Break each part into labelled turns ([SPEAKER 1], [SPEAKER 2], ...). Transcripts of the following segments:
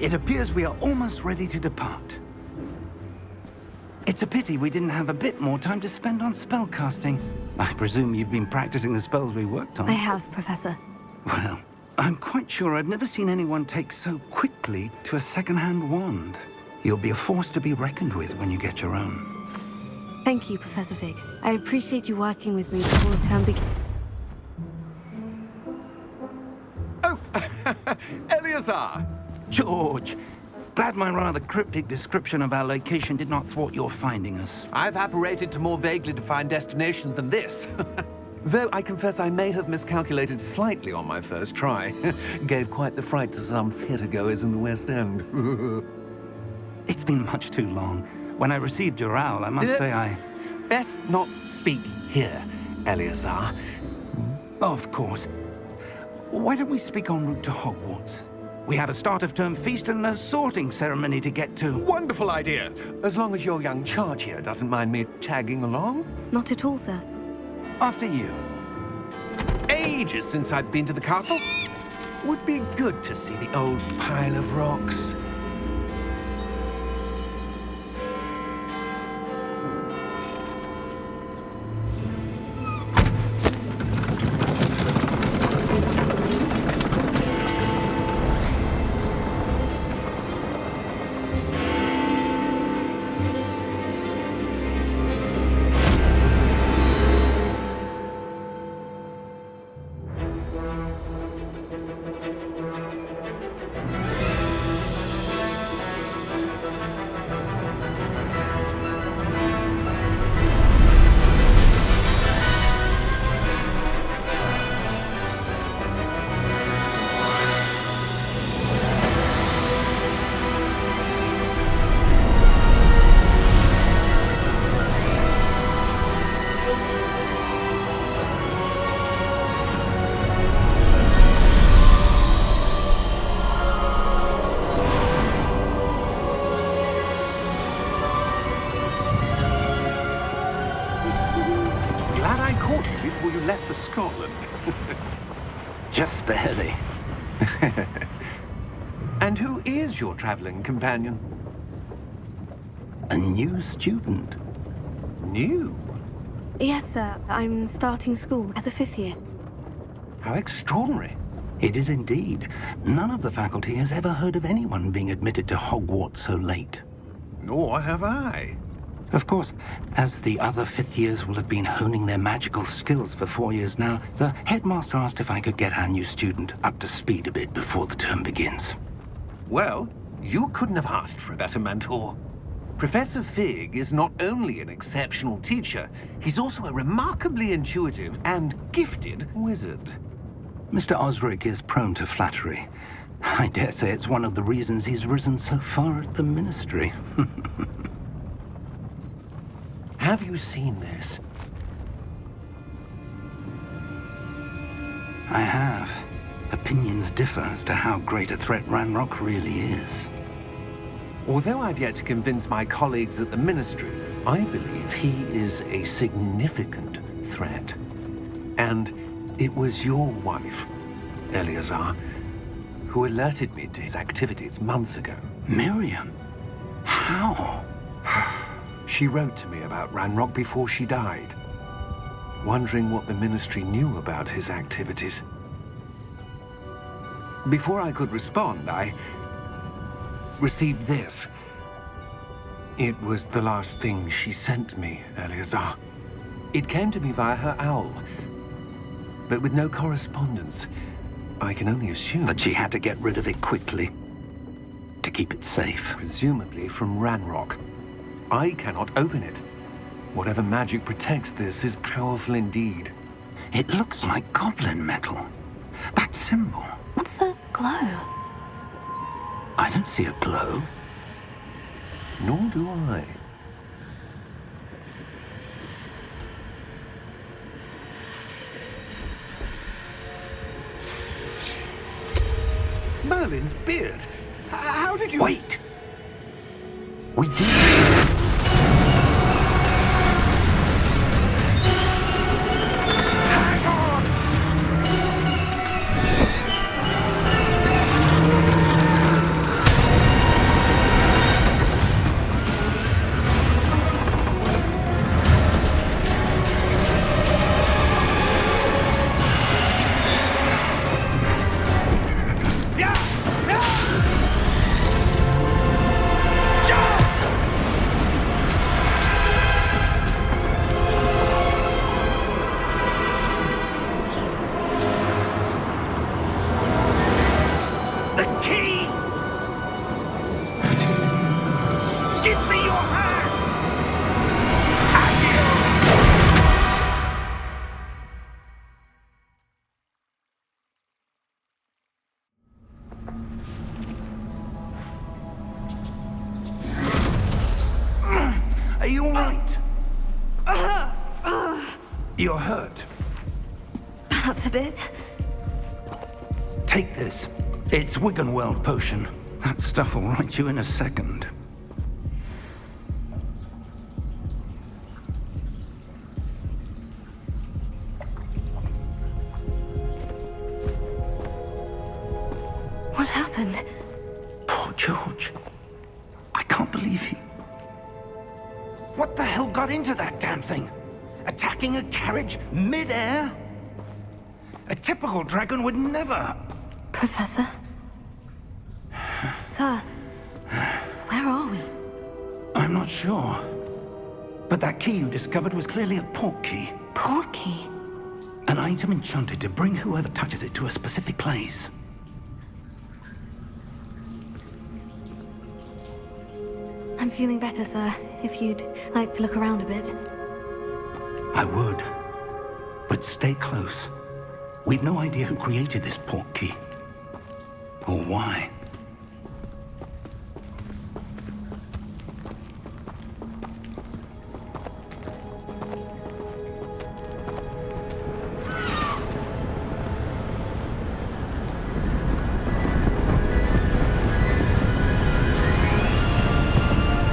[SPEAKER 1] It appears we are almost ready to depart. It's a pity we didn't have a bit more time to spend on spellcasting. I presume you've been practicing the spells we worked on.
[SPEAKER 2] I have, Professor.
[SPEAKER 1] Well, I'm quite sure I've never seen anyone take so quickly to a second-hand wand. You'll be a force to be reckoned with when you get your own.
[SPEAKER 2] Thank you, Professor Fig. I appreciate you working with me before the term begins.
[SPEAKER 3] Oh, Eleazar!
[SPEAKER 1] George, glad my rather cryptic description of our location did not thwart your finding us.
[SPEAKER 3] I've apparated to more vaguely defined destinations than this. Though I confess I may have miscalculated slightly on my first try. Gave quite the fright to some theatre-goers in the West End.
[SPEAKER 1] It's been much too long. When I received your owl, I must say I...
[SPEAKER 3] Best not speak here, Eleazar.
[SPEAKER 1] Of course. Why don't we speak en route to Hogwarts? We have a start-of-term feast and a sorting ceremony to get to.
[SPEAKER 3] Wonderful idea! As long as your young charge here doesn't mind me tagging along.
[SPEAKER 2] Not at all, sir.
[SPEAKER 1] After you.
[SPEAKER 3] Ages since I've been to the castle. Would be good to see the old pile of rocks.
[SPEAKER 4] Before you left for Scotland.
[SPEAKER 1] Just barely.
[SPEAKER 3] And who is your traveling companion?
[SPEAKER 1] A new student.
[SPEAKER 3] New?
[SPEAKER 2] Yes, sir. I'm starting school as a 5th year.
[SPEAKER 3] How extraordinary.
[SPEAKER 1] It is indeed. None of the faculty has ever heard of anyone being admitted to Hogwarts so late.
[SPEAKER 3] Nor have I.
[SPEAKER 1] Of course, as the other 5th years will have been honing their magical skills for 4 years now, the headmaster asked if I could get our new student up to speed a bit before the term begins.
[SPEAKER 3] Well, you couldn't have asked for a better mentor. Professor Fig is not only an exceptional teacher, he's also a remarkably intuitive and gifted wizard.
[SPEAKER 1] Mr. Osric is prone to flattery. I dare say it's one of the reasons he's risen so far at the Ministry.
[SPEAKER 3] Have you seen this?
[SPEAKER 1] I have. Opinions differ as to how great a threat Ranrock really is.
[SPEAKER 3] Although I've yet to convince my colleagues at the Ministry, I believe he is a significant threat. And it was your wife, Eleazar, who alerted me to his activities months ago.
[SPEAKER 1] Miriam? How?
[SPEAKER 3] She wrote to me about Ranrock before she died, wondering what the Ministry knew about his activities. Before I could respond, I received this. It was the last thing she sent me, Eleazar. It came to me via her owl, but with no correspondence. I can only assume
[SPEAKER 1] That she had to get rid of it quickly, to keep it safe.
[SPEAKER 3] presumably from Ranrock. I cannot open it. Whatever magic protects this is powerful indeed.
[SPEAKER 1] It looks like goblin metal. That symbol.
[SPEAKER 2] What's the glow?
[SPEAKER 1] I don't see a glow.
[SPEAKER 3] Nor do I. Merlin's beard. How did you...
[SPEAKER 1] Wait! We did.
[SPEAKER 3] Hang on!
[SPEAKER 1] You're hurt.
[SPEAKER 2] Perhaps a bit.
[SPEAKER 1] Take this. It's Wiggenweld potion. That stuff will right you in a second.
[SPEAKER 2] What happened?
[SPEAKER 1] Poor George. I can't believe he... What the hell got into that damn thing? Attacking a carriage mid-air? A typical dragon would never...
[SPEAKER 2] Professor? Sir, where are we?
[SPEAKER 1] I'm not sure. But that key you discovered was clearly a port key.
[SPEAKER 2] Port key?
[SPEAKER 1] An item enchanted to bring whoever touches it to a specific place.
[SPEAKER 2] I'm feeling better, sir. If you'd like to look around a bit.
[SPEAKER 1] I would. But stay close. We've no idea who created this port key. Or why.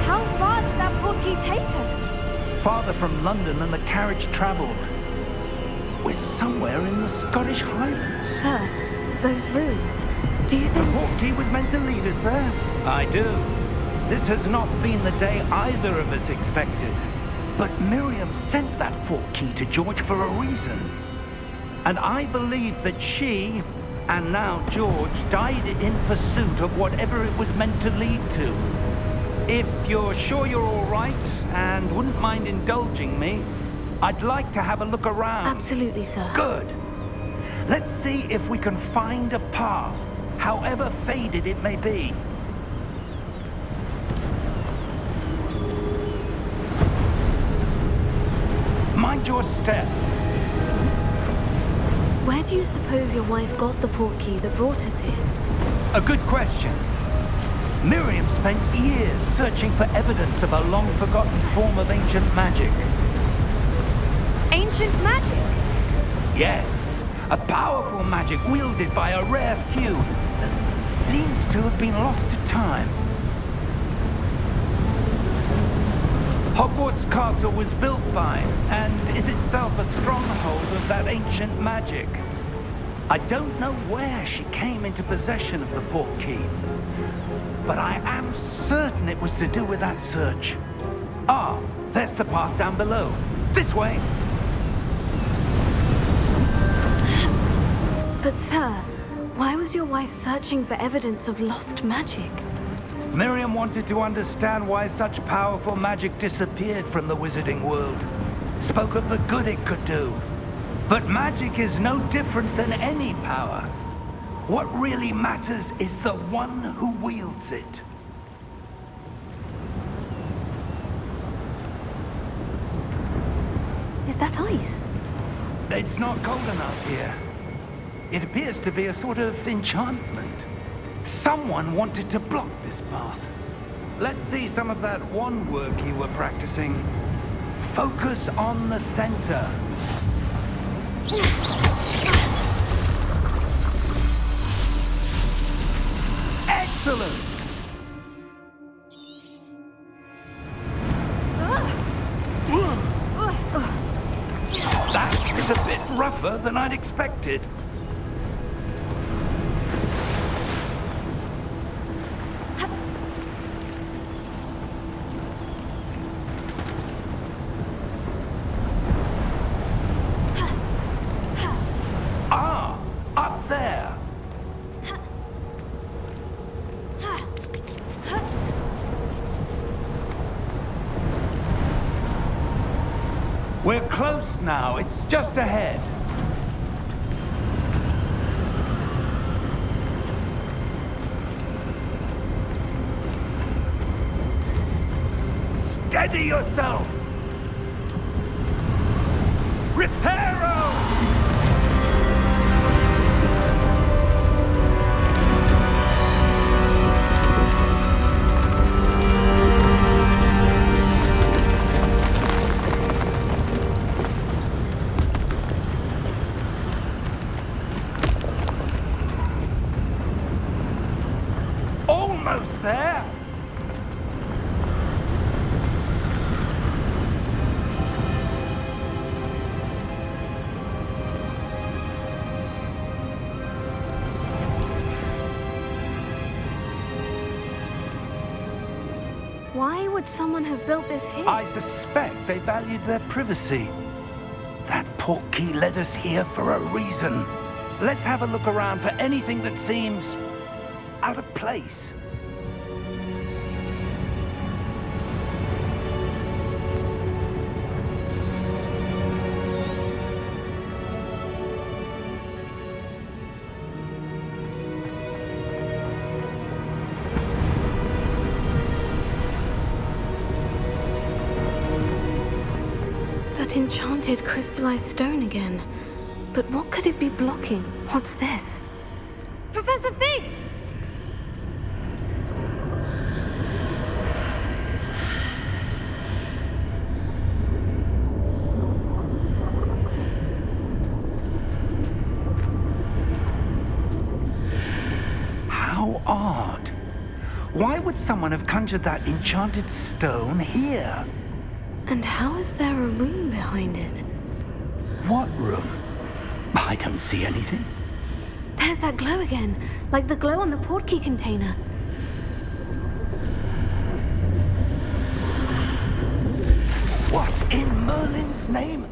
[SPEAKER 2] How far did that port key take us?
[SPEAKER 1] Farther from London than the carriage traveled. We're somewhere in the Scottish Highlands.
[SPEAKER 2] Sir, those ruins. Do you
[SPEAKER 1] The
[SPEAKER 2] think...
[SPEAKER 1] port key was meant to lead us there. I do. This has not been the day either of us expected. But Miriam sent that port key to George for a reason. And I believe that she, and now George, died in pursuit of whatever it was meant to lead to. If you're sure you're all right, and wouldn't mind indulging me, I'd like to have a look around.
[SPEAKER 2] Absolutely, sir.
[SPEAKER 1] Good. Let's see if we can find a path, however faded it may be. Mind your step.
[SPEAKER 2] Where do you suppose your wife got the port key that brought us here?
[SPEAKER 1] A good question. Miriam spent years searching for evidence of a long-forgotten form of ancient magic.
[SPEAKER 2] Ancient magic?
[SPEAKER 1] Yes, a powerful magic wielded by a rare few that seems to have been lost to time. Hogwarts Castle was built by, and is itself a stronghold of that ancient magic. I don't know where she came into possession of the port key, but I am certain it was to do with that search. Ah, there's the path down below. This way.
[SPEAKER 2] But sir, why was your wife searching for evidence of lost magic?
[SPEAKER 1] Miriam wanted to understand why such powerful magic disappeared from the wizarding world. Spoke of the good it could do. But magic is no different than any power. What really matters is the one who wields it.
[SPEAKER 2] Is that ice?
[SPEAKER 1] It's not cold enough here. It appears to be a sort of enchantment. Someone wanted to block this path. Let's see some of that wand work you were practicing. Focus on the center. Excellent! That is a bit rougher than I'd expected. Ah, up there. We're close now. It's just ahead. Steady yourself! Reparo!
[SPEAKER 2] Why would someone have built this here?
[SPEAKER 1] I suspect they valued their privacy. That portkey led us here for a reason. Let's have a look around for anything that seems out of place.
[SPEAKER 2] That enchanted crystallized stone again. But what could it be blocking? What's this? Professor Fig!
[SPEAKER 1] How odd. Why would someone have conjured that enchanted stone here?
[SPEAKER 2] And how is there a room behind it?
[SPEAKER 1] What room? I don't see anything.
[SPEAKER 2] There's that glow again, like the glow on the portkey container.
[SPEAKER 1] What in Merlin's name?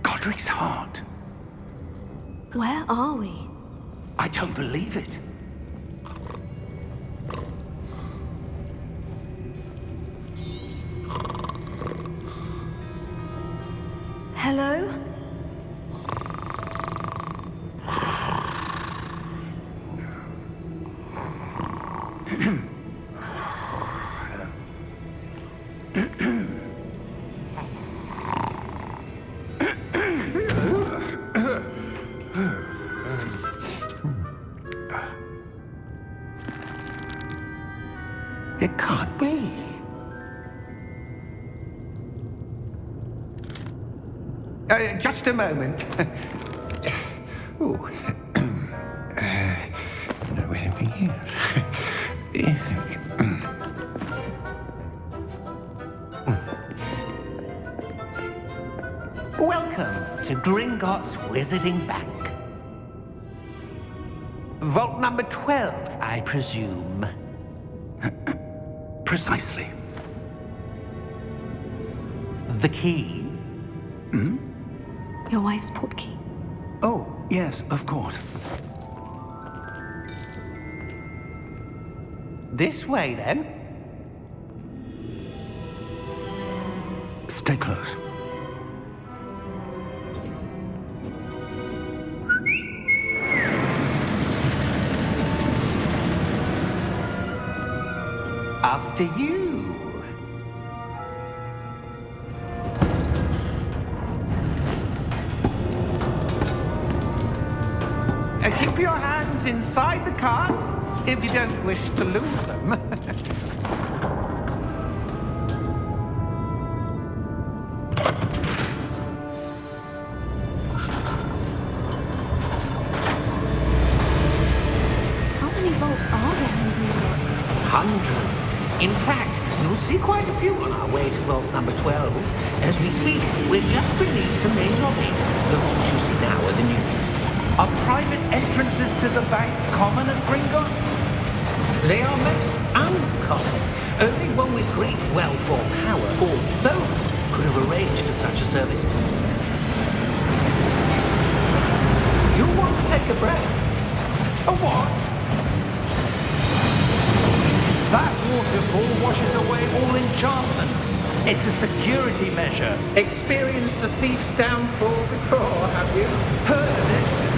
[SPEAKER 1] Godric's heart.
[SPEAKER 2] Where are we?
[SPEAKER 1] I don't believe it.
[SPEAKER 2] Hello?
[SPEAKER 3] It can't be. Just a moment. Ooh. Where are we here? Welcome to Gringotts Wizarding Bank. Vault number 12, I presume.
[SPEAKER 1] Precisely.
[SPEAKER 3] The key?
[SPEAKER 2] Your wife's portkey.
[SPEAKER 1] Oh, yes, of course.
[SPEAKER 3] This way, then.
[SPEAKER 1] Stay close.
[SPEAKER 3] After you. Keep your hands inside the cart if you don't wish to lose them.
[SPEAKER 2] How many vaults are there in Gringotts?
[SPEAKER 4] Hundreds. In fact, you'll see quite a few on our way to vault number 12. As we speak, we're just beneath the main lobby. The vaults you see now are the newest.
[SPEAKER 1] Are private entrances to the bank common at Gringotts?
[SPEAKER 4] They are most uncommon. Only one with great wealth or power, or both, could have arranged for such a service. You'll want to take a breath.
[SPEAKER 1] A what? That waterfall washes away all enchantments. It's a security measure.
[SPEAKER 4] Experienced the thief's downfall before, have you?
[SPEAKER 1] Heard of it?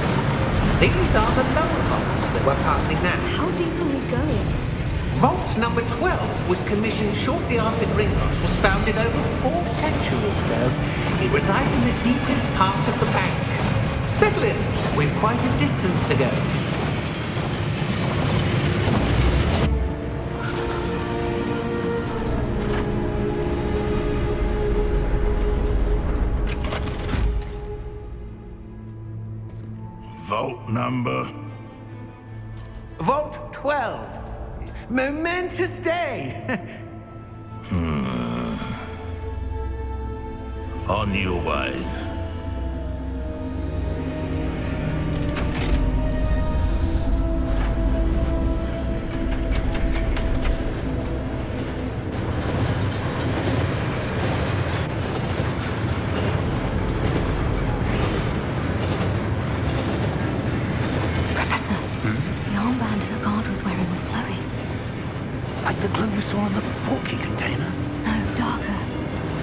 [SPEAKER 4] These are the lower vaults that we're passing now.
[SPEAKER 2] How deep are we going?
[SPEAKER 4] Vault number 12 was commissioned shortly after Gringotts was founded over 4 centuries ago. It resides in the deepest part of the bank. Settle in. We've quite a distance to go.
[SPEAKER 5] Vault number?
[SPEAKER 3] Vault 12. Momentous day.
[SPEAKER 5] On your way.
[SPEAKER 1] saw in the portkey container?
[SPEAKER 2] No, darker.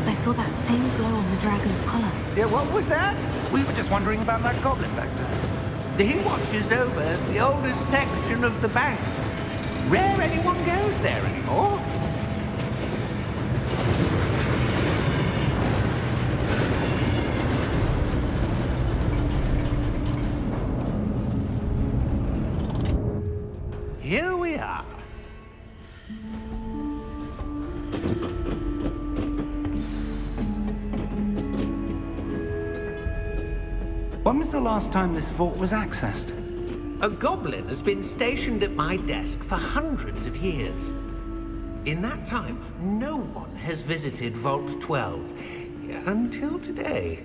[SPEAKER 2] I saw that same glow on the dragon's collar.
[SPEAKER 4] Yeah, what was that?
[SPEAKER 1] We were just wondering about that goblin back there.
[SPEAKER 4] He watches over the oldest section of the bank. Rare anyone goes there anymore. Here we are.
[SPEAKER 1] When was the last time this vault was accessed?
[SPEAKER 4] A goblin has been stationed at my desk for hundreds of years. In that time, no one has visited Vault 12 until today.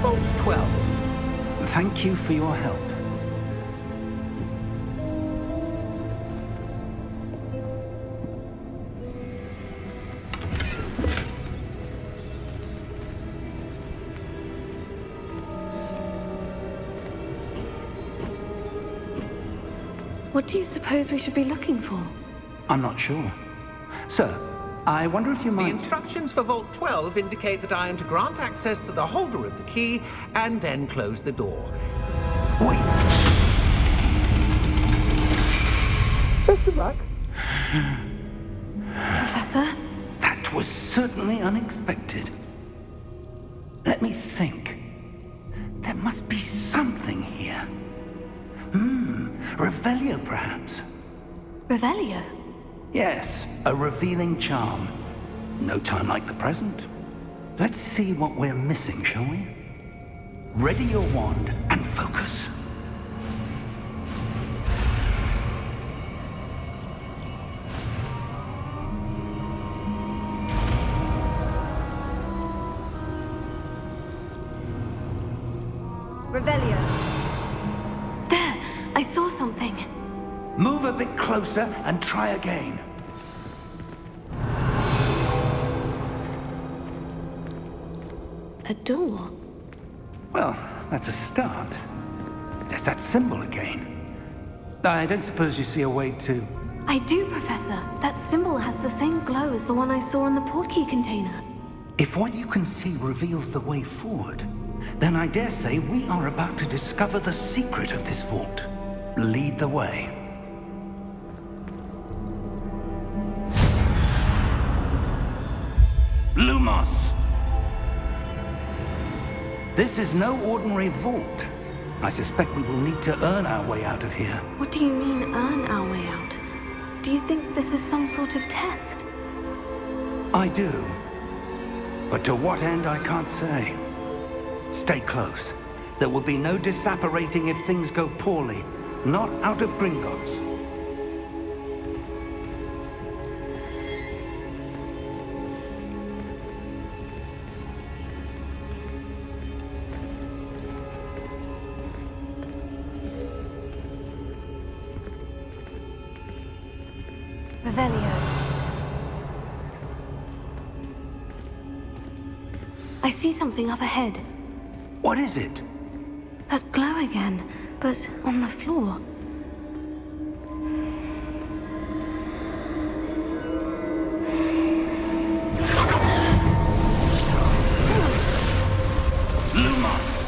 [SPEAKER 4] Vault 12.
[SPEAKER 1] Thank you for your help.
[SPEAKER 2] What do you suppose we should be looking for?
[SPEAKER 1] I'm not sure. Sir, I wonder if you
[SPEAKER 4] The
[SPEAKER 1] might...
[SPEAKER 4] instructions for Vault 12 indicate that I am to grant access to the holder of the key and then close the door.
[SPEAKER 1] Wait!
[SPEAKER 4] Best of luck.
[SPEAKER 2] Professor?
[SPEAKER 1] That was certainly unexpected. Let me think. There must be something here. Revelio, perhaps?
[SPEAKER 2] Revelio?
[SPEAKER 1] Yes, a revealing charm. No time like the present. Let's see what we're missing, shall we? Ready your wand and focus.
[SPEAKER 2] Revelio. There! I saw something.
[SPEAKER 1] Move a bit closer and try again.
[SPEAKER 2] A door.
[SPEAKER 1] Well, that's a start. There's that symbol again. I don't suppose you see a way to...
[SPEAKER 2] I do, Professor. That symbol has the same glow as the one I saw in the portkey container.
[SPEAKER 1] If what you can see reveals the way forward, then I dare say we are about to discover the secret of this vault. Lead the way. Lumos! This is no ordinary vault. I suspect we will need to earn our way out of here.
[SPEAKER 2] What do you mean, earn our way out? Do you think this is some sort of test?
[SPEAKER 1] I do. But to what end, I can't say. Stay close. There will be no disapparating if things go poorly. Not out of Gringotts.
[SPEAKER 2] Revelio. I see something up ahead.
[SPEAKER 1] What is it?
[SPEAKER 2] That glow again, but on the floor.
[SPEAKER 1] Lumos!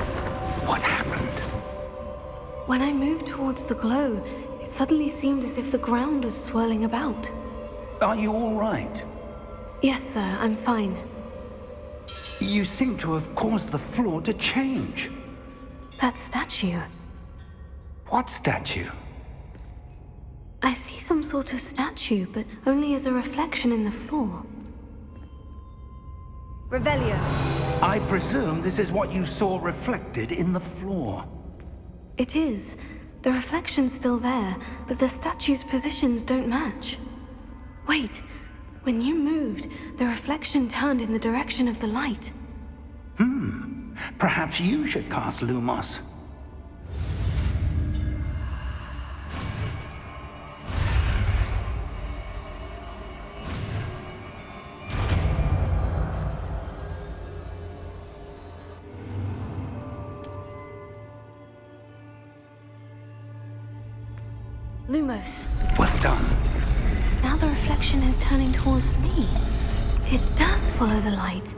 [SPEAKER 1] What happened?
[SPEAKER 2] When I moved towards the glow, it suddenly seemed as if the ground was swirling about.
[SPEAKER 1] Are you all right?
[SPEAKER 2] Yes, sir, I'm fine.
[SPEAKER 1] You seem to have caused the floor to change.
[SPEAKER 2] That statue.
[SPEAKER 1] What statue?
[SPEAKER 2] I see some sort of statue, but only as a reflection in the floor. Revelio.
[SPEAKER 1] I presume this is what you saw reflected in the floor.
[SPEAKER 2] It is. The reflection's still there, but the statue's positions don't match. Wait. When you moved, the reflection turned in the direction of the light.
[SPEAKER 1] Perhaps you should cast Lumos.
[SPEAKER 2] Lumos.
[SPEAKER 1] Well done.
[SPEAKER 2] Now the reflection is turning towards me. It does follow the light.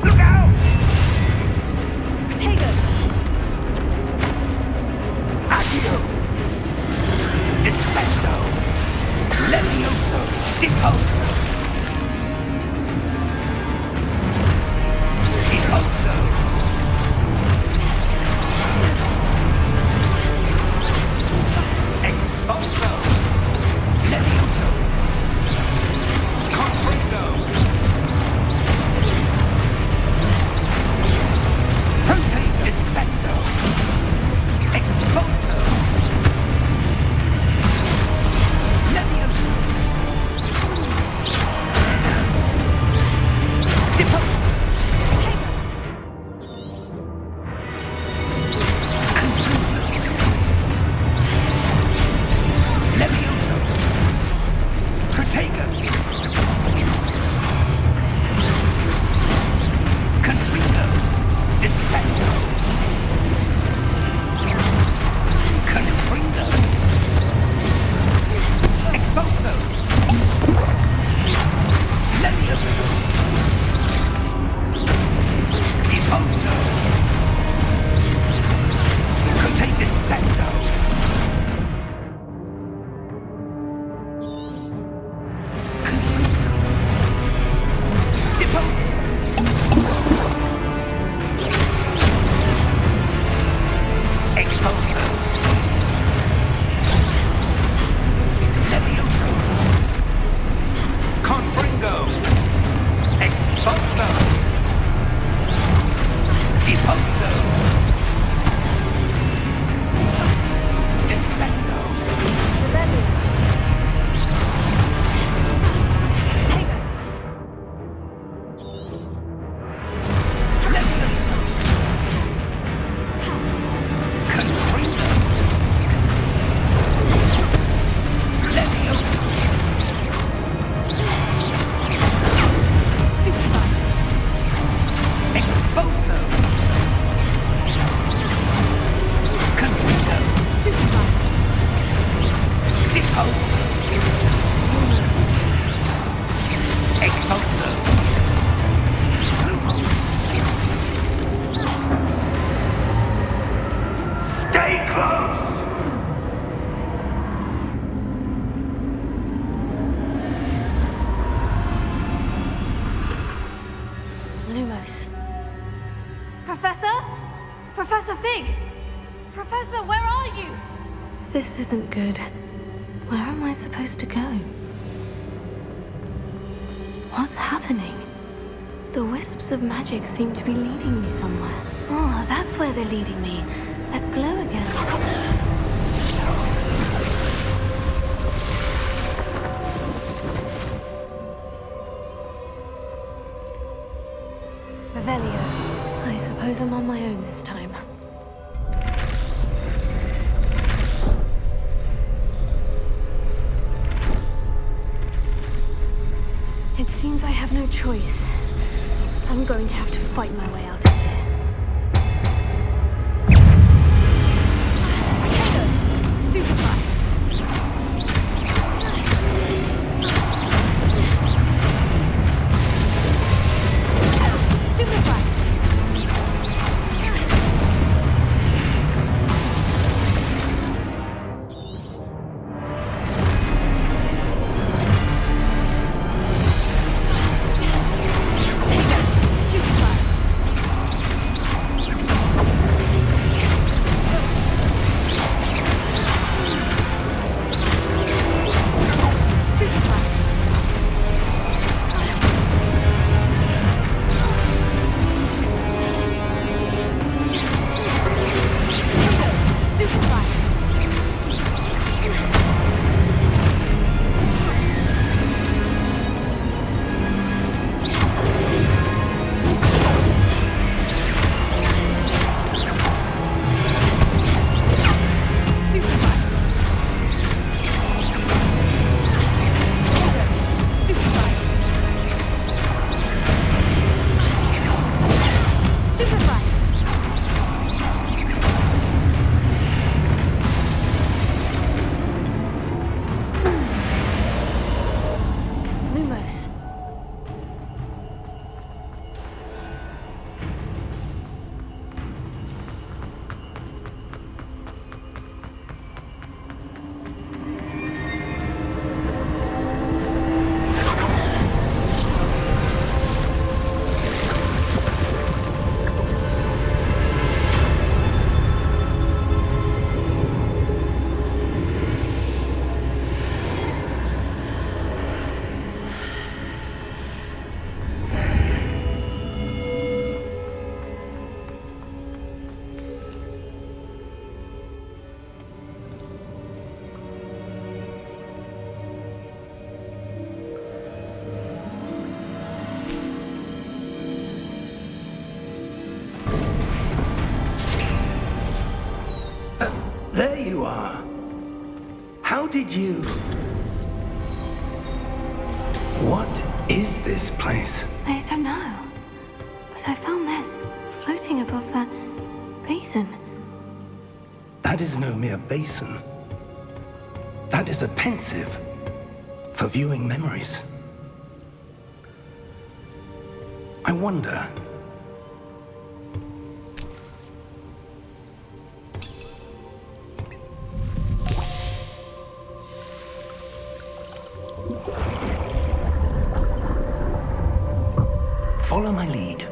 [SPEAKER 1] Look out!
[SPEAKER 2] Protego!
[SPEAKER 1] Accio! Descendo! Levioso! Deposo! Deposo! Exposo! Levioso! Confringo! Prote Descendo! Exposo! Levioso! Deposo! Levioso! Protego! Confringo! Descendo! Confringo! Exposo! Levioso! Deposo! Cote Descendo! Deposo! Exposo! Levioso! Confringo! Exposo! Deposo! Descendo!
[SPEAKER 2] Protego!
[SPEAKER 1] Levioso! Confringo! Levioso!
[SPEAKER 2] Stupefy!
[SPEAKER 1] Exposo! Confringo!
[SPEAKER 2] Stupefy!
[SPEAKER 1] Deposo! Exposo! Stay close!
[SPEAKER 2] Lumos. Professor? Professor Fig! Professor, where are you? This isn't good. Where am I supposed to go? What's happening? The wisps of magic seem to be leading me somewhere. Oh, that's where they're leading me. That glow again. Revelio. I suppose I'm on my own this time. It seems I have no choice. I'm going to have to fight my way out of here. Stupefy! Stupefy! Stupefy!
[SPEAKER 1] There you are. How did you... What is this place?
[SPEAKER 2] I don't know. But I found this floating above that basin.
[SPEAKER 1] That is no mere basin. That is a pensive for viewing memories. I wonder... Follow my lead.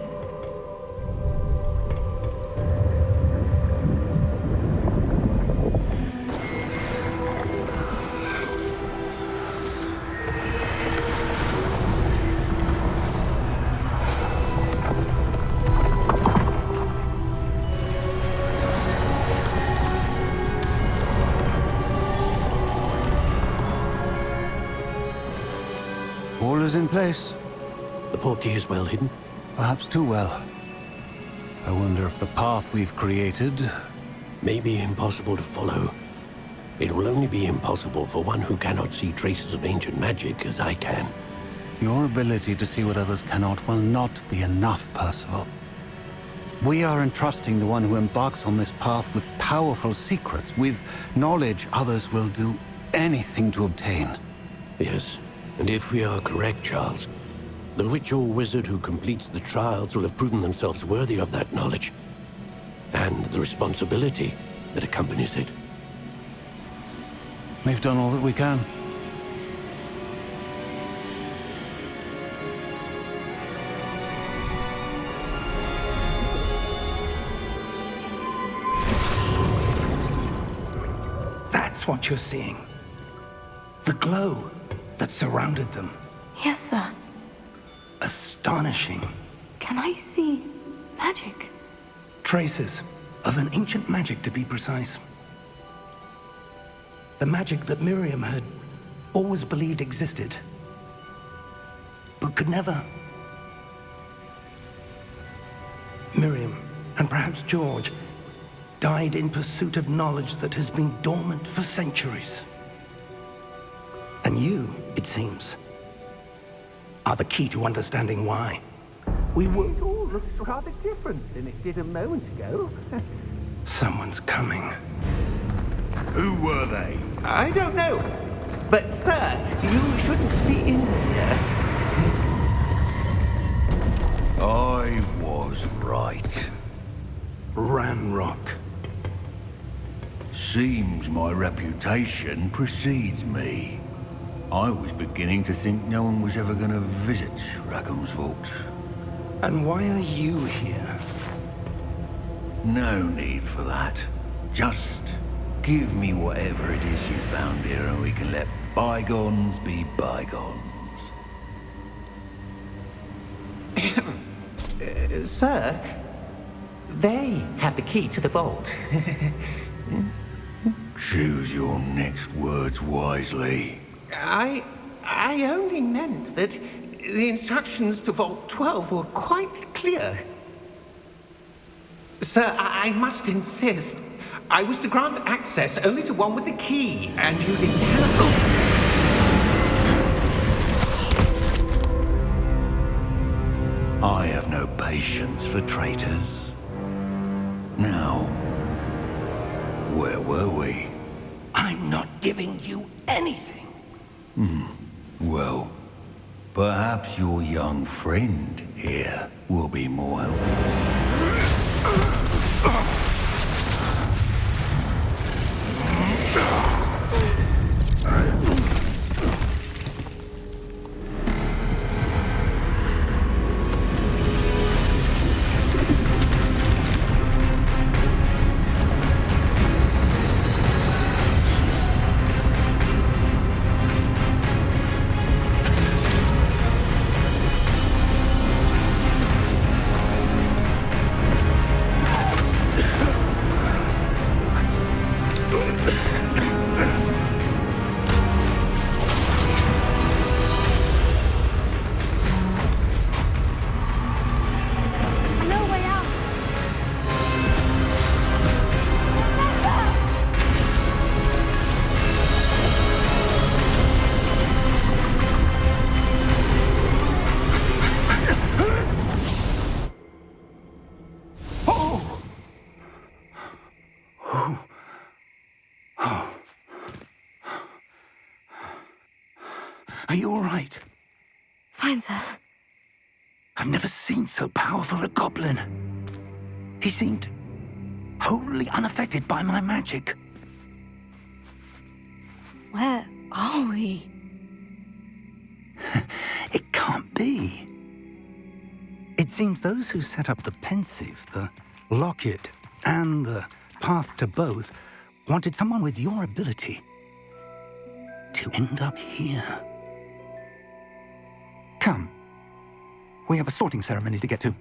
[SPEAKER 6] All is in place.
[SPEAKER 7] The portkey is well hidden.
[SPEAKER 6] Perhaps too well. I wonder if the path we've created...
[SPEAKER 7] May be impossible to follow. It will only be impossible for one who cannot see traces of ancient magic as I can.
[SPEAKER 6] Your ability to see what others cannot will not be enough, Percival. We are entrusting the one who embarks on this path with powerful secrets, with knowledge others will do anything to obtain.
[SPEAKER 7] Yes, and if we are correct, Charles, the witch or wizard who completes the trials will have proven themselves worthy of that knowledge, and the responsibility that accompanies it.
[SPEAKER 6] We've done all that we can.
[SPEAKER 1] That's what you're seeing. The glow that surrounded them.
[SPEAKER 2] Yes, sir.
[SPEAKER 1] Astonishing.
[SPEAKER 2] Can I see magic?
[SPEAKER 1] Traces of an ancient magic, to be precise. The magic that Miriam had always believed existed, but could never. Miriam, and perhaps George, died in pursuit of knowledge that has been dormant for centuries. And you, it seems, are the key to understanding why. We were...
[SPEAKER 4] It all looks rather different than it did a moment ago.
[SPEAKER 1] Someone's coming.
[SPEAKER 5] Who were they?
[SPEAKER 4] I don't know. But, sir, you shouldn't be in here.
[SPEAKER 5] I was right.
[SPEAKER 1] Ranrock.
[SPEAKER 5] Seems my reputation precedes me. I was beginning to think no one was ever going to visit Rackham's vault.
[SPEAKER 1] And why are you here?
[SPEAKER 5] No need for that. Just give me whatever it is you found here and we can let bygones be bygones.
[SPEAKER 4] Sir, they have the key to the vault.
[SPEAKER 5] Choose your next words wisely.
[SPEAKER 4] I only meant that the instructions to Vault 12 were quite clear. Sir, I must insist. I was to grant access only to one with the key, and you didn't have them.
[SPEAKER 5] I have no patience for traitors. Now, where were we?
[SPEAKER 1] I'm not giving you anything.
[SPEAKER 5] Well, perhaps your young friend here will be more helpful.
[SPEAKER 1] Are you all right?
[SPEAKER 2] Fine, sir.
[SPEAKER 1] I've never seen so powerful a goblin. He seemed wholly unaffected by my magic.
[SPEAKER 2] Where are we?
[SPEAKER 1] It can't be. It seems those who set up the pensive, the locket, and the path to both wanted someone with your ability to end up here. Come. We have a sorting ceremony to get to.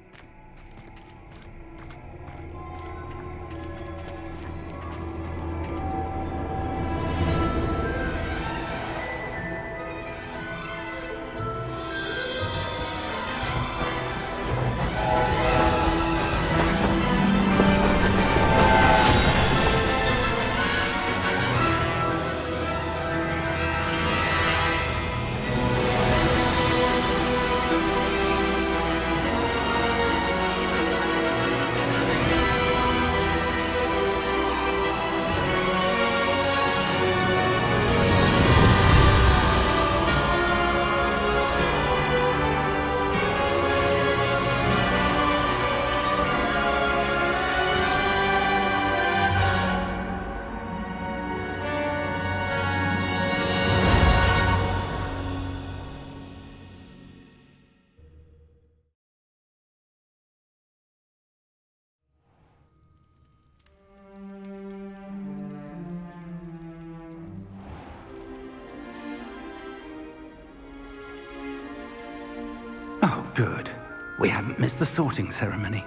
[SPEAKER 1] Oh, good. We haven't missed the sorting ceremony.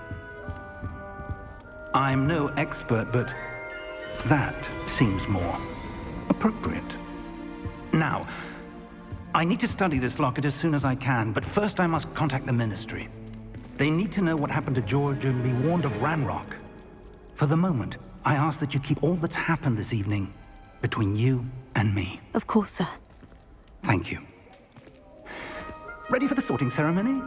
[SPEAKER 1] I'm no expert, but that seems more appropriate. Now, I need to study this locket as soon as I can, but first I must contact the Ministry. They need to know what happened to George and be warned of Ranrock. For the moment, I ask that you keep all that's happened this evening between you and me.
[SPEAKER 2] Of course, sir.
[SPEAKER 1] Thank you. Ready for the sorting ceremony?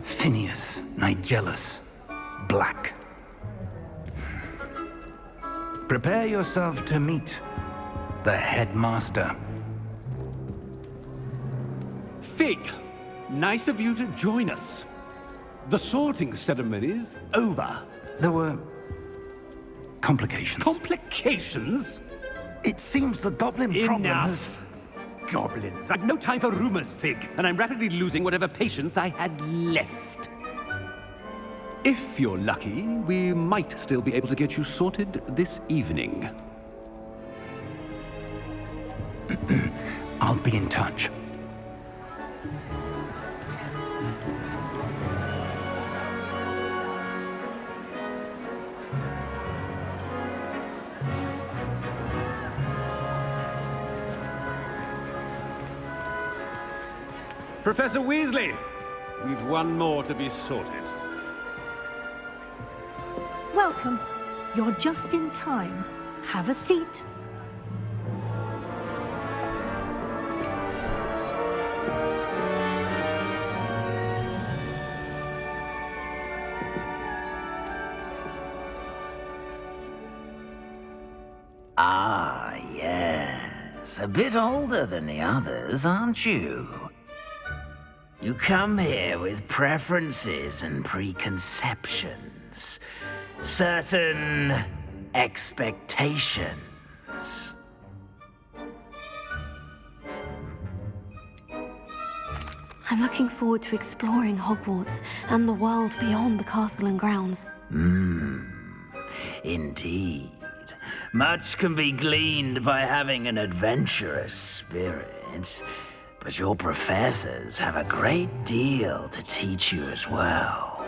[SPEAKER 1] Phineas, Nigellus, Black. Prepare yourself to meet the headmaster.
[SPEAKER 8] Fig, nice of you to join us. The sorting ceremony's over.
[SPEAKER 1] There were complications.
[SPEAKER 8] Complications?
[SPEAKER 1] It seems the goblin problem has...
[SPEAKER 8] Enough! Goblins. I've no time for rumors, Fig, and I'm rapidly losing whatever patience I had left. If you're lucky, we might still be able to get you sorted this evening.
[SPEAKER 1] I'll be in touch.
[SPEAKER 8] Professor Weasley, we've one more to be sorted.
[SPEAKER 9] Welcome. You're just in time. Have a seat.
[SPEAKER 10] Ah, yes. A bit older than the others, aren't you? You come here with preferences and preconceptions. Certain expectations.
[SPEAKER 2] I'm looking forward to exploring Hogwarts and the world beyond the castle and grounds.
[SPEAKER 10] Indeed. Much can be gleaned by having an adventurous spirit, but your professors have a great deal to teach you as well.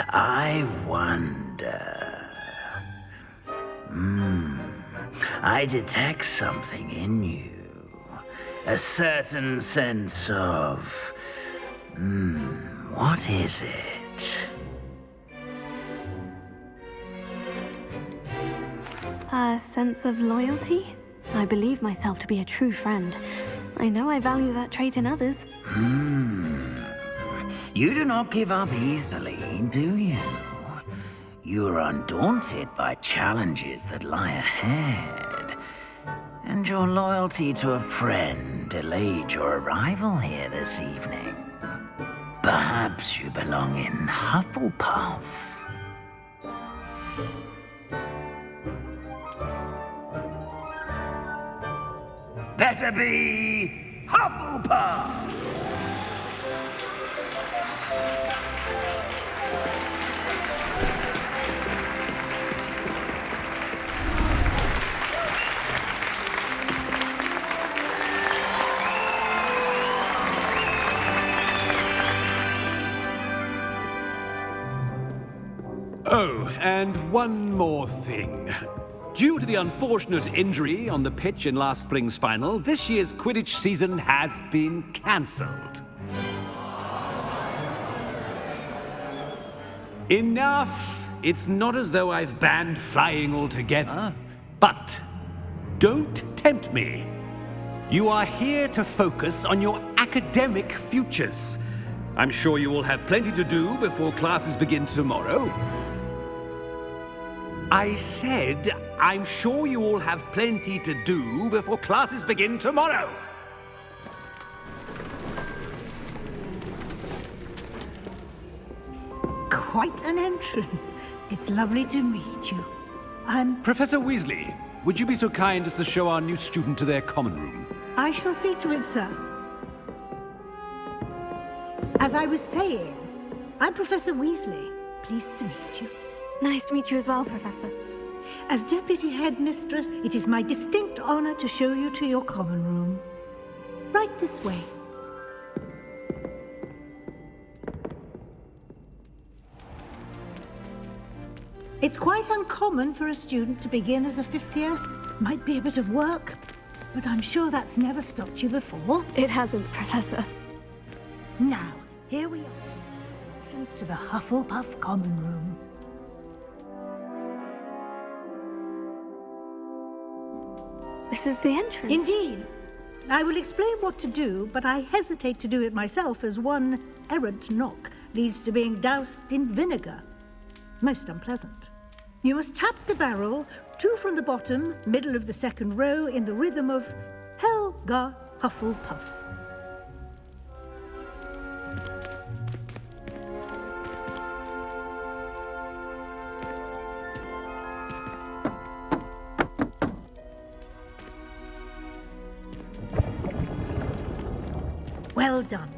[SPEAKER 10] I wonder... I detect something in you. A certain sense of... what is it?
[SPEAKER 2] A sense of loyalty? I believe myself to be a true friend. I know I value that trait in others.
[SPEAKER 10] You do not give up easily, do you? You are undaunted by challenges that lie ahead. And your loyalty to a friend delayed your arrival here this evening. Perhaps you belong in Hufflepuff. Better be Hufflepuff!
[SPEAKER 8] Oh, and one more thing. Due to the unfortunate injury on the pitch in last spring's final, this year's Quidditch season has been cancelled. Enough! It's not as though I've banned flying altogether, but don't tempt me. You are here to focus on your academic futures. I'm sure you will have plenty to do before classes begin tomorrow. I said, I'm sure you all have plenty to do before classes begin tomorrow.
[SPEAKER 9] Quite an entrance. It's lovely to meet you.
[SPEAKER 8] Professor Weasley, would you be so kind as to show our new student to their common room?
[SPEAKER 9] I shall see to it, sir. As I was saying, I'm Professor Weasley. Pleased to meet you.
[SPEAKER 2] Nice to meet you as well, Professor.
[SPEAKER 9] As Deputy Headmistress, it is my distinct honor to show you to your common room. Right this way. It's quite uncommon for a student to begin as a fifth year. Might be a bit of work, but I'm sure that's never stopped you before.
[SPEAKER 2] It hasn't, Professor.
[SPEAKER 9] Now, here we are. Entrance to the Hufflepuff common room.
[SPEAKER 2] This is the entrance.
[SPEAKER 9] Indeed. I will explain what to do, but I hesitate to do it myself as one errant knock leads to being doused in vinegar. Most unpleasant. You must tap the barrel, 2 from the bottom, middle of the second row, in the rhythm of Helga Hufflepuff. Well done.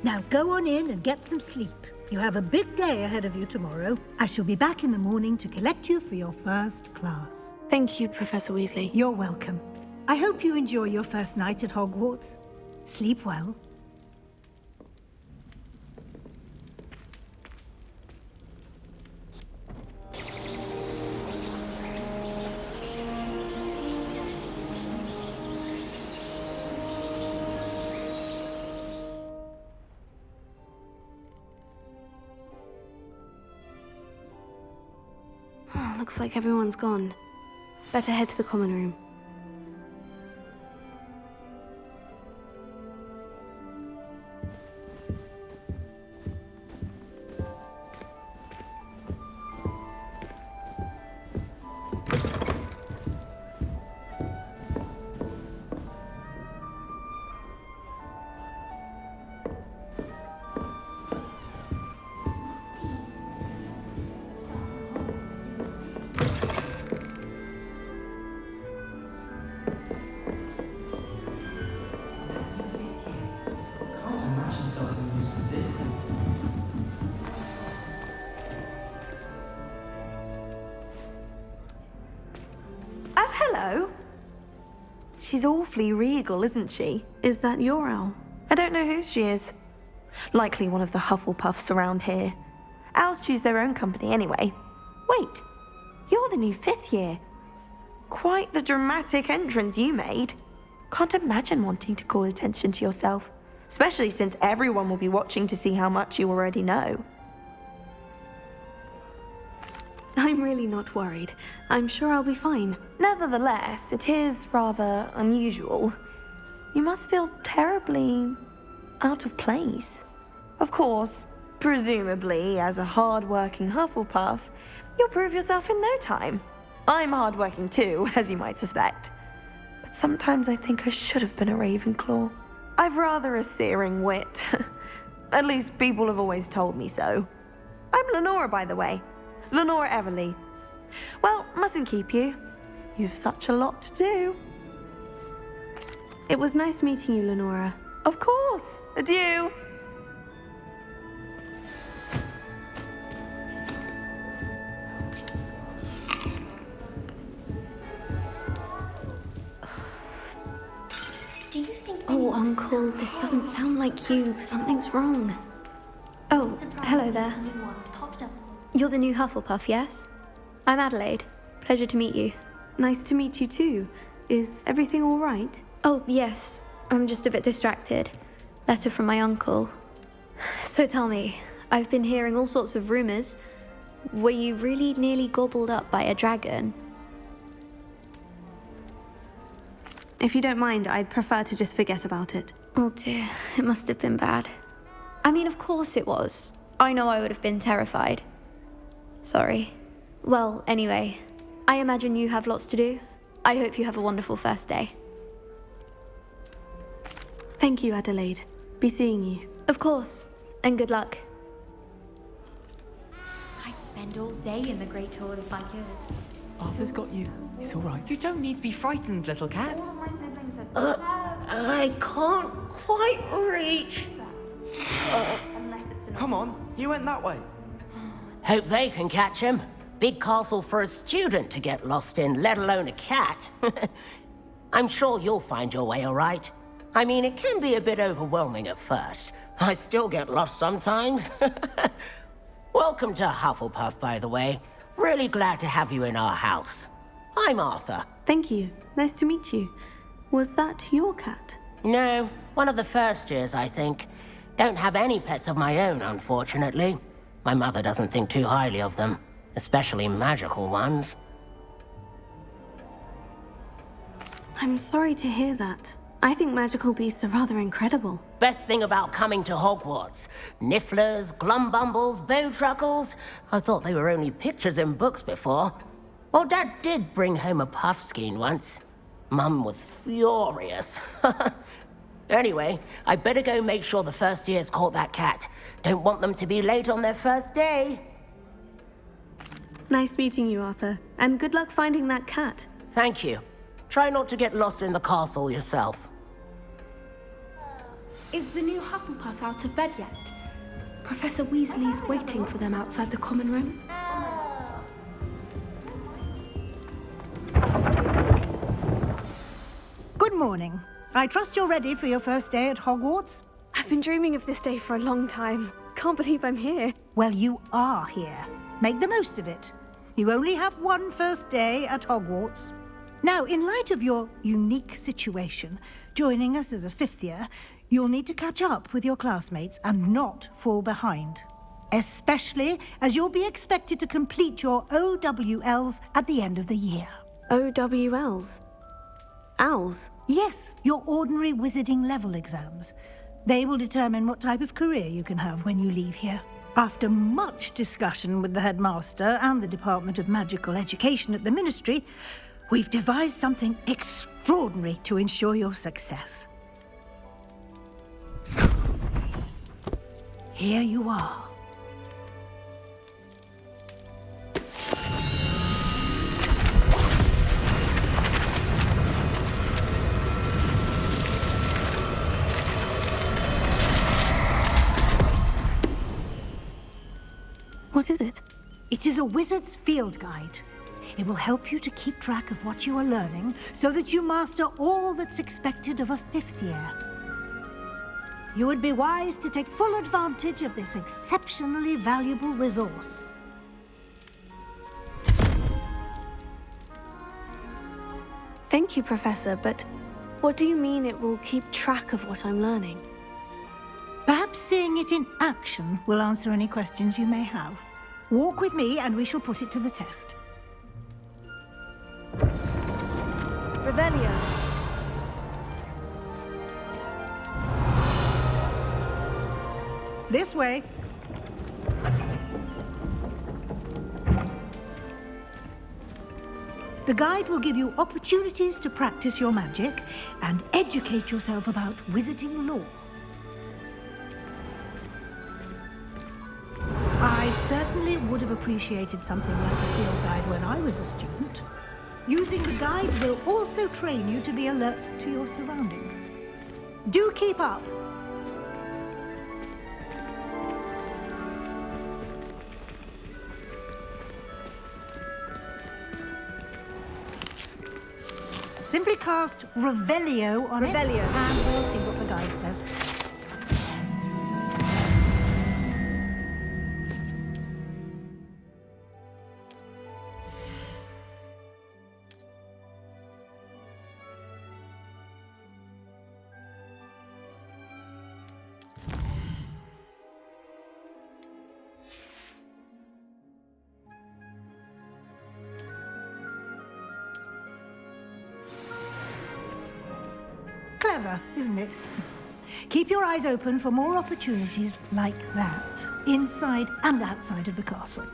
[SPEAKER 9] Now go on in and get some sleep. You have a big day ahead of you tomorrow. I shall be back in the morning to collect you for your first class.
[SPEAKER 2] Thank you, Professor Weasley.
[SPEAKER 9] You're welcome. I hope you enjoy your first night at Hogwarts. Sleep well.
[SPEAKER 2] Looks like everyone's gone. Better head to the common room.
[SPEAKER 11] Hello. She's awfully regal, isn't she?
[SPEAKER 2] Is that your owl?
[SPEAKER 11] I don't know who she is. Likely one of the Hufflepuffs around here. Owls choose their own company anyway. Wait, you're the new 5th year. Quite the dramatic entrance you made. Can't imagine wanting to call attention to yourself, especially since everyone will be watching to see how much you already know.
[SPEAKER 2] I'm really not worried. I'm sure I'll be fine.
[SPEAKER 11] Nevertheless, it is rather unusual. You must feel terribly out of place. Of course, presumably, as a hard-working Hufflepuff, you'll prove yourself in no time. I'm hard-working too, as you might suspect. But sometimes I think I should have been a Ravenclaw. I've rather a searing wit. At least people have always told me so. I'm Lenora, by the way. Lenora Everly. Well, mustn't keep you. You've such a lot to do.
[SPEAKER 2] It was nice meeting you, Lenora.
[SPEAKER 11] Of course. Adieu.
[SPEAKER 2] Do you think... Oh, Uncle, this doesn't sound like you. Something's wrong. Oh, hello there. You're the new Hufflepuff, yes? I'm Adelaide. Pleasure to meet you.
[SPEAKER 11] Nice to meet you too. Is everything all right?
[SPEAKER 2] Oh, yes. I'm just a bit distracted. Letter from my uncle. So tell me, I've been hearing all sorts of rumors. Were you really nearly gobbled up by a dragon?
[SPEAKER 11] If you don't mind, I'd prefer to just forget about it.
[SPEAKER 2] Oh dear, it must have been bad. I mean, of course it was. I know I would have been terrified. Sorry. Well, anyway, I imagine you have lots to do. I hope you have a wonderful first day.
[SPEAKER 11] Thank you, Adelaide. Be seeing you.
[SPEAKER 2] Of course, and good luck.
[SPEAKER 12] I'd spend all day in the Great Hall if I could.
[SPEAKER 13] Arthur's got you. It's all right. You don't need to be frightened, little cat.
[SPEAKER 14] I can't quite reach.
[SPEAKER 13] Come on, you went that way.
[SPEAKER 14] Hope they can catch him. Big castle for a student to get lost in, let alone a cat. I'm sure you'll find your way all right. I mean, it can be a bit overwhelming at first. I still get lost sometimes. Welcome to Hufflepuff, by the way. Really glad to have you in our house. I'm Arthur.
[SPEAKER 11] Thank you. Nice to meet you. Was that your cat?
[SPEAKER 14] No, one of the first years, I think. Don't have any pets of my own, unfortunately. My mother doesn't think too highly of them, especially magical ones.
[SPEAKER 11] I'm sorry to hear that. I think magical beasts are rather incredible.
[SPEAKER 14] Best thing about coming to Hogwarts. Nifflers, glumbumbles, bowtruckles. I thought they were only pictures in books before. Well, Dad did bring home a puffskein once. Mum was furious. Anyway, I better go make sure the first years caught that cat. Don't want them to be late on their first day.
[SPEAKER 11] Nice meeting you, Arthur. And good luck finding that cat.
[SPEAKER 14] Thank you. Try not to get lost in the castle yourself.
[SPEAKER 15] Is the new Hufflepuff out of bed yet? Professor Weasley's waiting for them outside the common room.
[SPEAKER 9] Good morning. I trust you're ready for your first day at Hogwarts?
[SPEAKER 11] I've been dreaming of this day for a long time. Can't believe I'm here.
[SPEAKER 9] Well, you are here. Make the most of it. You only have one first day at Hogwarts. Now, in light of your unique situation, joining us as a fifth year, you'll need to catch up with your classmates and not fall behind. Especially as you'll be expected to complete your OWLs at the end of the year.
[SPEAKER 11] OWLs? Owls?
[SPEAKER 9] Yes, your ordinary wizarding level exams. They will determine what type of career you can have when you leave here. After much discussion with the headmaster and the Department of Magical Education at the Ministry, we've devised something extraordinary to ensure your success. Here you are.
[SPEAKER 11] What is it?
[SPEAKER 9] It is a wizard's field guide. It will help you to keep track of what you are learning so that you master all that's expected of a fifth year. You would be wise to take full advantage of this exceptionally valuable resource.
[SPEAKER 11] Thank you, Professor, but what do you mean it will keep track of what I'm learning?
[SPEAKER 9] Perhaps seeing it in action will answer any questions you may have. Walk with me and we shall put it to the test.
[SPEAKER 11] Revelio.
[SPEAKER 9] This way. The guide will give you opportunities to practice your magic and educate yourself about wizarding lore. I certainly would have appreciated something like a field guide when I was a student. Using the guide will also train you to be alert to your surroundings. Do keep up! Simply cast Revelio on it, and we'll see what the guide says. Clever, isn't it? Keep your eyes open for more opportunities like that, inside and outside of the castle.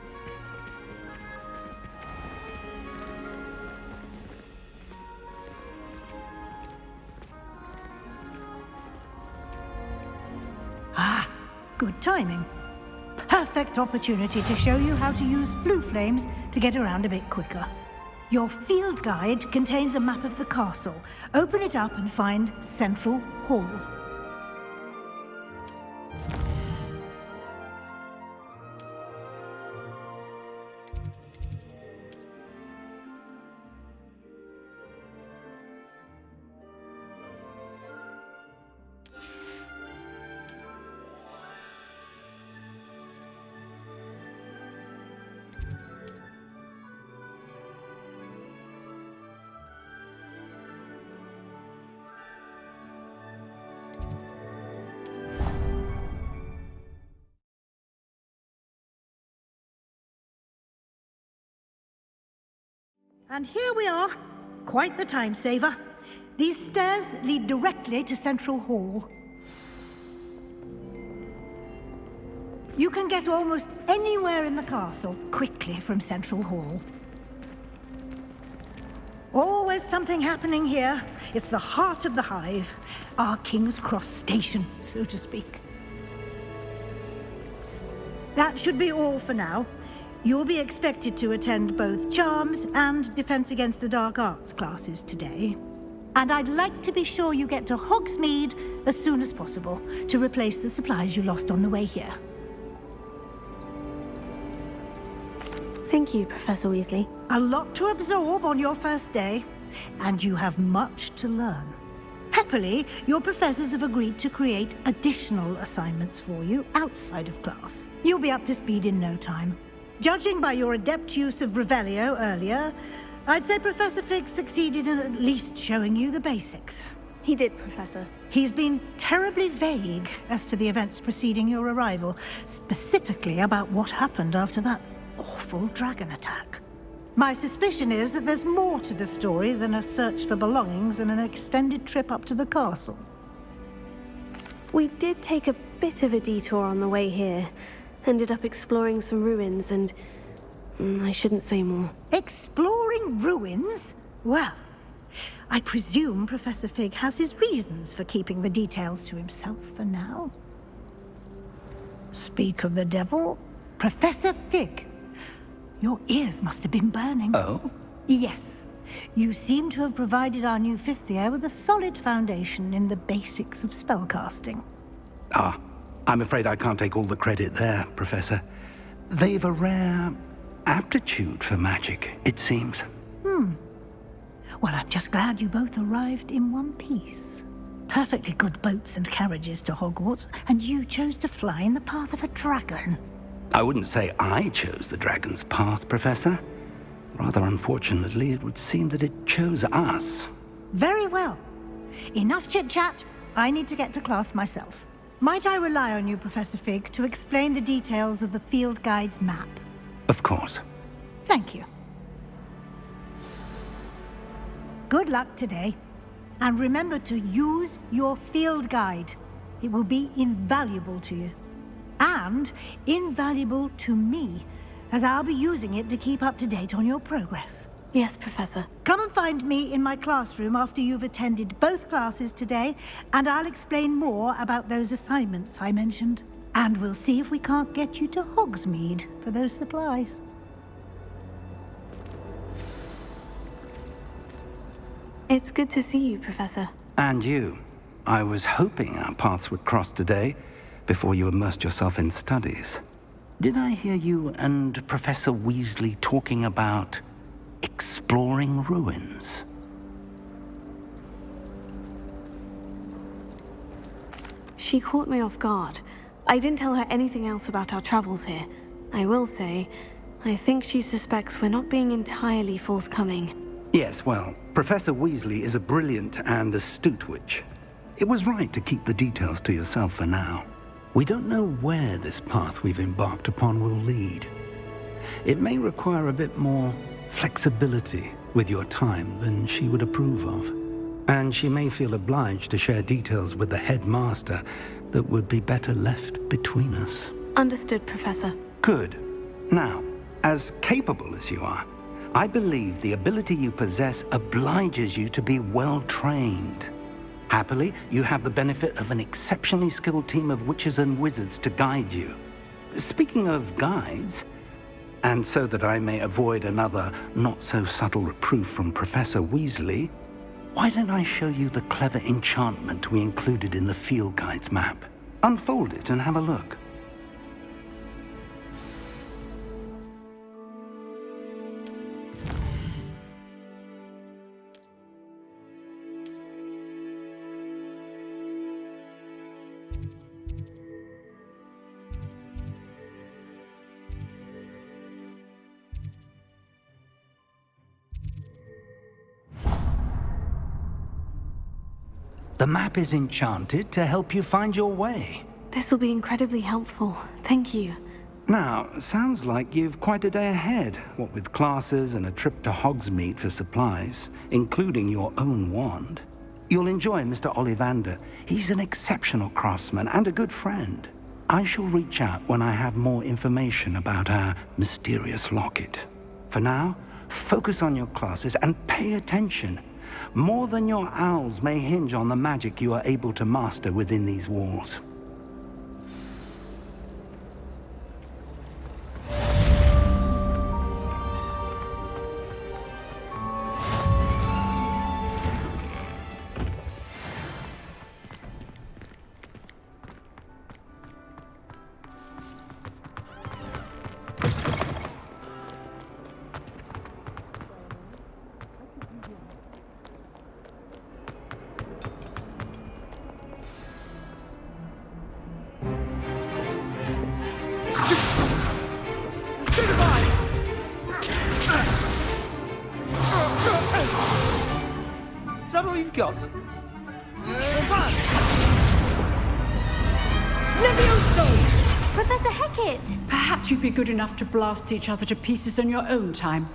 [SPEAKER 9] Ah, good timing. Perfect opportunity to show you how to use flue flames to get around a bit quicker. Your field guide contains a map of the castle. Open it up and find Central Hall. And here we are. Quite the time saver. These stairs lead directly to Central Hall. You can get almost anywhere in the castle quickly from Central Hall. Always something happening here. It's the heart of the hive. Our King's Cross station, so to speak. That should be all for now. You'll be expected to attend both Charms and Defense Against the Dark Arts classes today. And I'd like to be sure you get to Hogsmeade as soon as possible to replace the supplies you lost on the way here.
[SPEAKER 2] Thank you, Professor Weasley.
[SPEAKER 9] A lot to absorb on your first day, and you have much to learn. Happily, your professors have agreed to create additional assignments for you outside of class. You'll be up to speed in no time. Judging by your adept use of Revelio earlier, I'd say Professor Fig succeeded in at least showing you the basics.
[SPEAKER 2] He did, Professor.
[SPEAKER 9] He's been terribly vague as to the events preceding your arrival, specifically about what happened after that awful dragon attack. My suspicion is that there's more to the story than a search for belongings and an extended trip up to the castle.
[SPEAKER 2] We did take a bit of a detour on the way here. Ended up exploring some ruins and... I shouldn't say more.
[SPEAKER 9] Exploring ruins? Well, I presume Professor Fig has his reasons for keeping the details to himself for now. Speak of the devil, Professor Fig. Your ears must have been burning.
[SPEAKER 1] Oh?
[SPEAKER 9] Yes. You seem to have provided our new fifth year with a solid foundation in the basics of spellcasting.
[SPEAKER 1] Ah, I'm afraid I can't take all the credit there, Professor. They've a rare aptitude for magic, it seems.
[SPEAKER 9] Well, I'm just glad you both arrived in one piece. Perfectly good boats and carriages to Hogwarts, and you chose to fly in the path of a dragon.
[SPEAKER 1] I wouldn't say I chose the dragon's path, Professor. Rather unfortunately, it would seem that it chose us.
[SPEAKER 9] Very well. Enough chit-chat. I need to get to class myself. Might I rely on you, Professor Fig, to explain the details of the field guide's map?
[SPEAKER 1] Of course.
[SPEAKER 9] Thank you. Good luck today. And remember to use your field guide. It will be invaluable to you. And invaluable to me, as I'll be using it to keep up to date on your progress.
[SPEAKER 2] Yes, Professor.
[SPEAKER 9] Come and find me in my classroom after you've attended both classes today, and I'll explain more about those assignments I mentioned. And we'll see if we can't get you to Hogsmeade for those supplies.
[SPEAKER 2] It's good to see you, Professor.
[SPEAKER 1] And you. I was hoping our paths would cross today, before you immersed yourself in studies. Did I hear you and Professor Weasley talking about exploring ruins?
[SPEAKER 2] She caught me off guard. I didn't tell her anything else about our travels here. I will say, I think she suspects we're not being entirely forthcoming.
[SPEAKER 1] Yes, well, Professor Weasley is a brilliant and astute witch. It was right to keep the details to yourself for now. We don't know where this path we've embarked upon will lead. It may require a bit more flexibility with your time than she would approve of. And she may feel obliged to share details with the headmaster that would be better left between us.
[SPEAKER 2] Understood, Professor.
[SPEAKER 1] Good. Now, as capable as you are, I believe the ability you possess obliges you to be well-trained. Happily, you have the benefit of an exceptionally skilled team of witches and wizards to guide you. Speaking of guides, and so that I may avoid another not-so-subtle reproof from Professor Weasley, why don't I show you the clever enchantment we included in the field guide's map? Unfold it and have a look. The map is enchanted to help you find your way.
[SPEAKER 2] This will be incredibly helpful. Thank you.
[SPEAKER 1] Now, sounds like you've quite a day ahead, what with classes and a trip to Hogsmeade for supplies, including your own wand. You'll enjoy Mr. Ollivander. He's an exceptional craftsman and a good friend. I shall reach out when I have more information about our mysterious locket. For now, focus on your classes and pay attention. More than your owls may hinge on the magic you are able to master within these walls.
[SPEAKER 13] Is that all you've got?
[SPEAKER 12] Levioso! Professor Hecat!
[SPEAKER 16] Perhaps you'd be good enough to blast each other to pieces in your own time.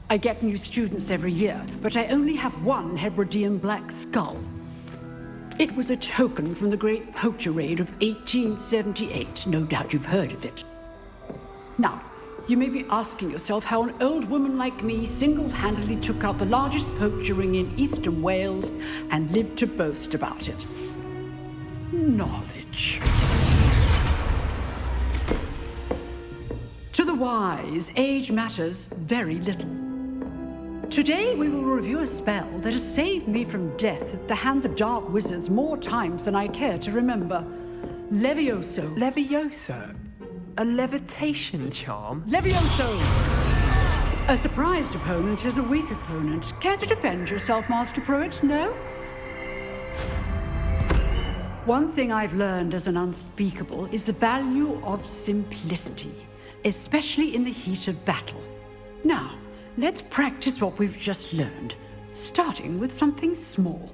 [SPEAKER 16] I get new students every year, but I only have one Hebridean black skull. It was a token from the Great Poacher Raid of 1878. No doubt you've heard of it. Now, you may be asking yourself how an old woman like me single-handedly took out the largest poacher ring in eastern Wales and lived to boast about it. Knowledge. To the wise, age matters very little. Today we will review a spell that has saved me from death at the hands of dark wizards more times than I care to remember. Levioso.
[SPEAKER 13] Levioso? A levitation charm?
[SPEAKER 16] Levioso! A surprised opponent is a weak opponent. Care to defend yourself, Master Pruitt? No? One thing I've learned as an unspeakable is the value of simplicity, especially in the heat of battle. Now, let's practice what we've just learned, starting with something small.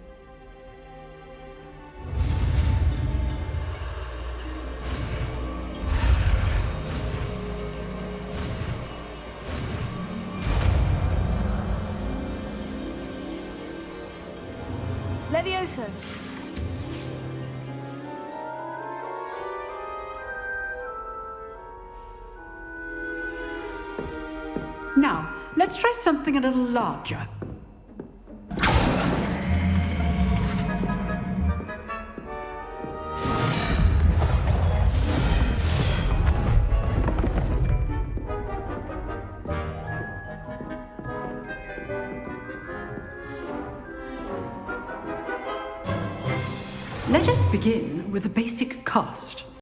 [SPEAKER 2] Levioso.
[SPEAKER 16] Now, let's try something a little larger. Let us begin with the basic cast.